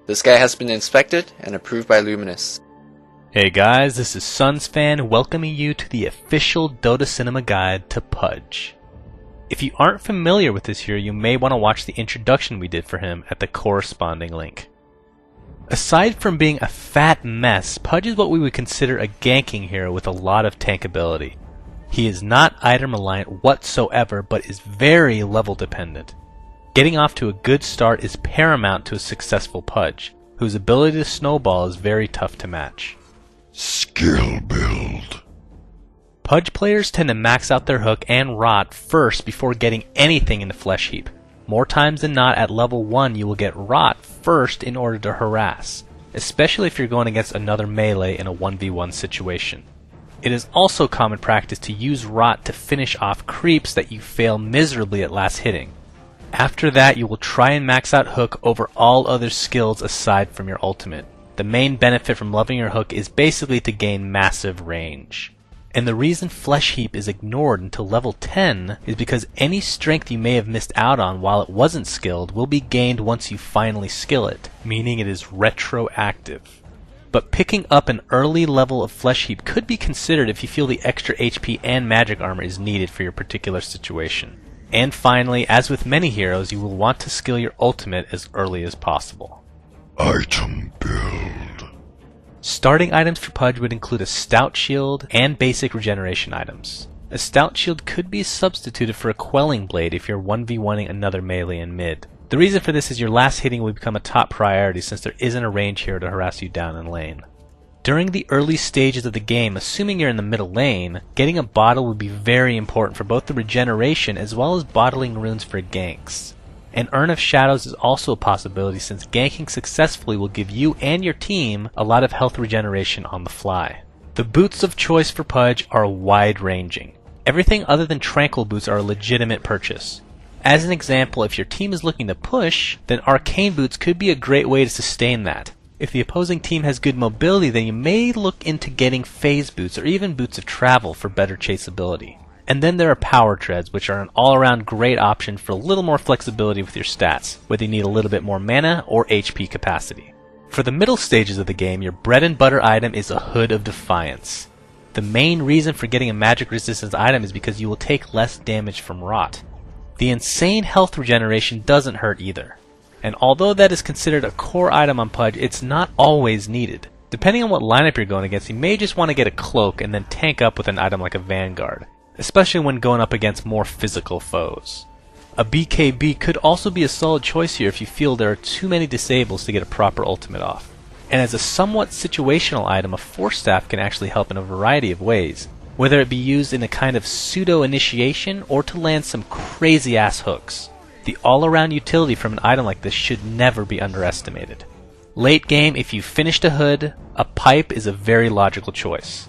This guy has been inspected and approved by Luminous. Hey guys, this is SunsFan welcoming you to the official Dota Cinema Guide to Pudge. If you aren't familiar with this hero, you may want to watch the introduction we did for him at the corresponding link. Aside from being a fat mess, Pudge is what we would consider a ganking hero with a lot of tankability. He is not item reliant whatsoever, but is very level dependent. Getting off to a good start is paramount to a successful Pudge, whose ability to snowball is very tough to match. Skill build. Pudge players tend to max out their hook and rot first before getting anything in the flesh heap. More times than not at level 1 you will get rot first in order to harass, especially if you're going against another melee in a 1v1 situation. It is also common practice to use rot to finish off creeps that you fail miserably at last hitting. After that, you will try and max out hook over all other skills aside from your ultimate. The main benefit from loving your hook is basically to gain massive range. And the reason Flesh Heap is ignored until level 10 is because any strength you may have missed out on while it wasn't skilled will be gained once you finally skill it, meaning it is retroactive. But picking up an early level of Flesh Heap could be considered if you feel the extra HP and magic armor is needed for your particular situation. And finally, as with many heroes, you will want to skill your ultimate as early as possible. Item build. Starting items for Pudge would include a stout shield and basic regeneration items. A stout shield could be substituted for a quelling blade if you're 1v1ing another melee in mid. The reason for this is your last hitting will become a top priority since there isn't a range hero to harass you down in lane. During the early stages of the game, assuming you're in the middle lane, getting a bottle would be very important for both the regeneration as well as bottling runes for ganks. An Urn of Shadows is also a possibility since ganking successfully will give you and your team a lot of health regeneration on the fly. The boots of choice for Pudge are wide-ranging. Everything other than Tranquil boots are a legitimate purchase. As an example, if your team is looking to push, then Arcane boots could be a great way to sustain that. If the opposing team has good mobility, then you may look into getting phase boots or even boots of travel for better chaseability. And then there are power treads, which are an all-around great option for a little more flexibility with your stats, whether you need a little bit more mana or HP capacity. For the middle stages of the game, your bread and butter item is a Hood of Defiance. The main reason for getting a magic resistance item is because you will take less damage from rot. The insane health regeneration doesn't hurt either. And although that is considered a core item on Pudge, it's not always needed. Depending on what lineup you're going against, you may just want to get a cloak and then tank up with an item like a Vanguard, especially when going up against more physical foes. A BKB could also be a solid choice here if you feel there are too many disables to get a proper ultimate off. And as a somewhat situational item, a Force Staff can actually help in a variety of ways, whether it be used in a kind of pseudo-initiation or to land some crazy-ass hooks. The all-around utility from an item like this should never be underestimated. Late game, if you finished a hood, a pipe is a very logical choice.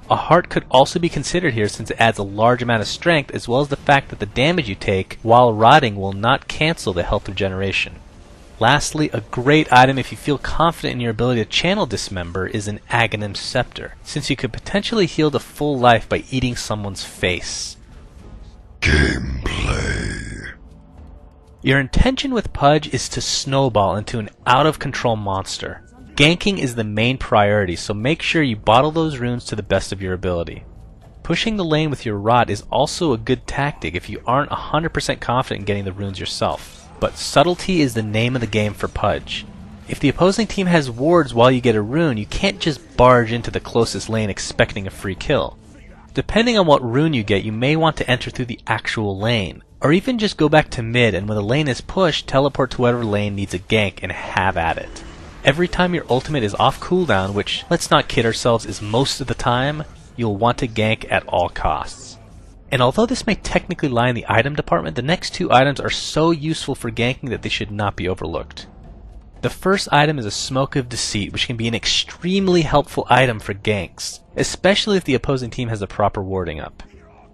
A heart could also be considered here since it adds a large amount of strength as well as the fact that the damage you take while rotting will not cancel the health regeneration. Lastly, a great item if you feel confident in your ability to channel Dismember is an Aghanim Scepter, since you could potentially heal to full life by eating someone's face. Gameplay. Your intention with Pudge is to snowball into an out-of-control monster. Ganking is the main priority, so make sure you bottle those runes to the best of your ability. Pushing the lane with your rot is also a good tactic if you aren't 100% confident in getting the runes yourself. But subtlety is the name of the game for Pudge. If the opposing team has wards while you get a rune, you can't just barge into the closest lane expecting a free kill. Depending on what rune you get, you may want to enter through the actual lane. Or even just go back to mid and when the lane is pushed, teleport to whatever lane needs a gank and have at it. Every time your ultimate is off cooldown, which, let's not kid ourselves, is most of the time, you'll want to gank at all costs. And although this may technically lie in the item department, the next two items are so useful for ganking that they should not be overlooked. The first item is a Smoke of Deceit, which can be an extremely helpful item for ganks, especially if the opposing team has a proper warding up.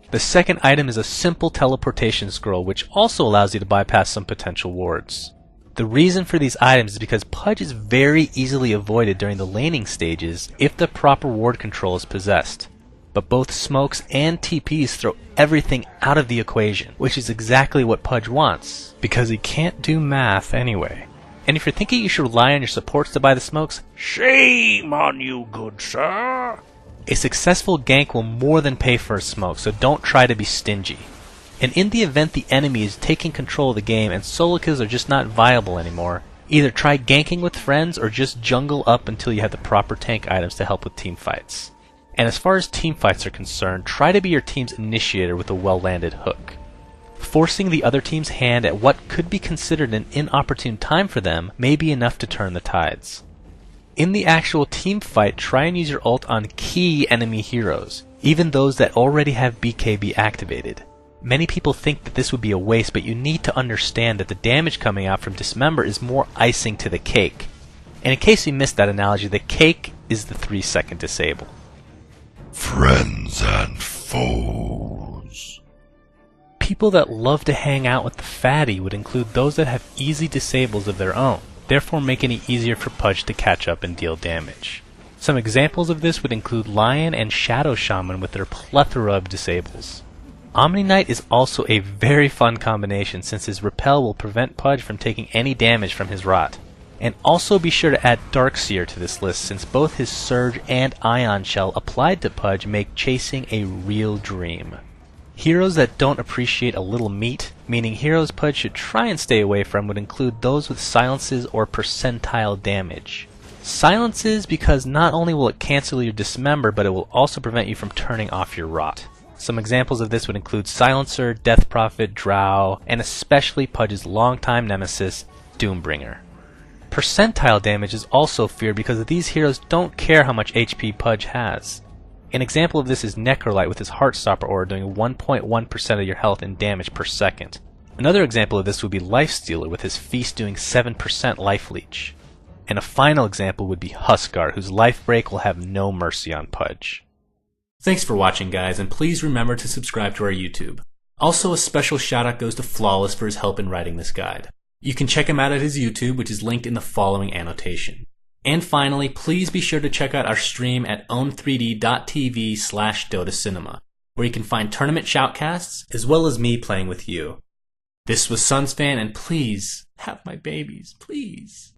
The second item is a simple teleportation scroll, which also allows you to bypass some potential wards. The reason for these items is because Pudge is very easily avoided during the laning stages if the proper ward control is possessed. But both smokes and TPs throw everything out of the equation, which is exactly what Pudge wants, because he can't do math anyway. And if you're thinking you should rely on your supports to buy the smokes, shame on you, good sir! A successful gank will more than pay for a smoke, so don't try to be stingy. And in the event the enemy is taking control of the game and solo kills are just not viable anymore, either try ganking with friends or just jungle up until you have the proper tank items to help with team fights. And as far as team fights are concerned, try to be your team's initiator with a well-landed hook. Forcing the other team's hand at what could be considered an inopportune time for them may be enough to turn the tides. In the actual team fight, try and use your ult on key enemy heroes, even those that already have BKB activated. Many people think that this would be a waste, but you need to understand that the damage coming out from Dismember is more icing to the cake. And in case you missed that analogy, the cake is the 3-second disable. Friends and foes. People that love to hang out with the fatty would include those that have easy disables of their own, therefore making it easier for Pudge to catch up and deal damage. Some examples of this would include Lion and Shadow Shaman with their plethora of disables. Omni Knight is also a very fun combination since his repel will prevent Pudge from taking any damage from his rot. And also be sure to add Darkseer to this list since both his Surge and Ion Shell applied to Pudge make chasing a real dream. Heroes that don't appreciate a little meat, meaning heroes Pudge should try and stay away from, would include those with silences or percentile damage. Silences because not only will it cancel your Dismember, but it will also prevent you from turning off your rot. Some examples of this would include Silencer, Death Prophet, Drow, and especially Pudge's longtime nemesis, Doombringer. Percentile damage is also feared because these heroes don't care how much HP Pudge has. An example of this is Necrolite with his Heartstopper aura doing 1.1% of your health in damage per second. Another example of this would be Lifestealer with his Feast doing 7% life leech. And a final example would be Huskar, whose life break will have no mercy on Pudge. Thanks for watching, guys, and please remember to subscribe to our YouTube. Also, a special shout out goes to Flawless for his help in writing this guide. You can check him out at his YouTube, which is linked in the following annotation. And finally, please be sure to check out our stream at own3d.tv/DotaCinema, where you can find tournament shoutcasts, as well as me playing with you. This was Sunsfan, and please, have my babies, please.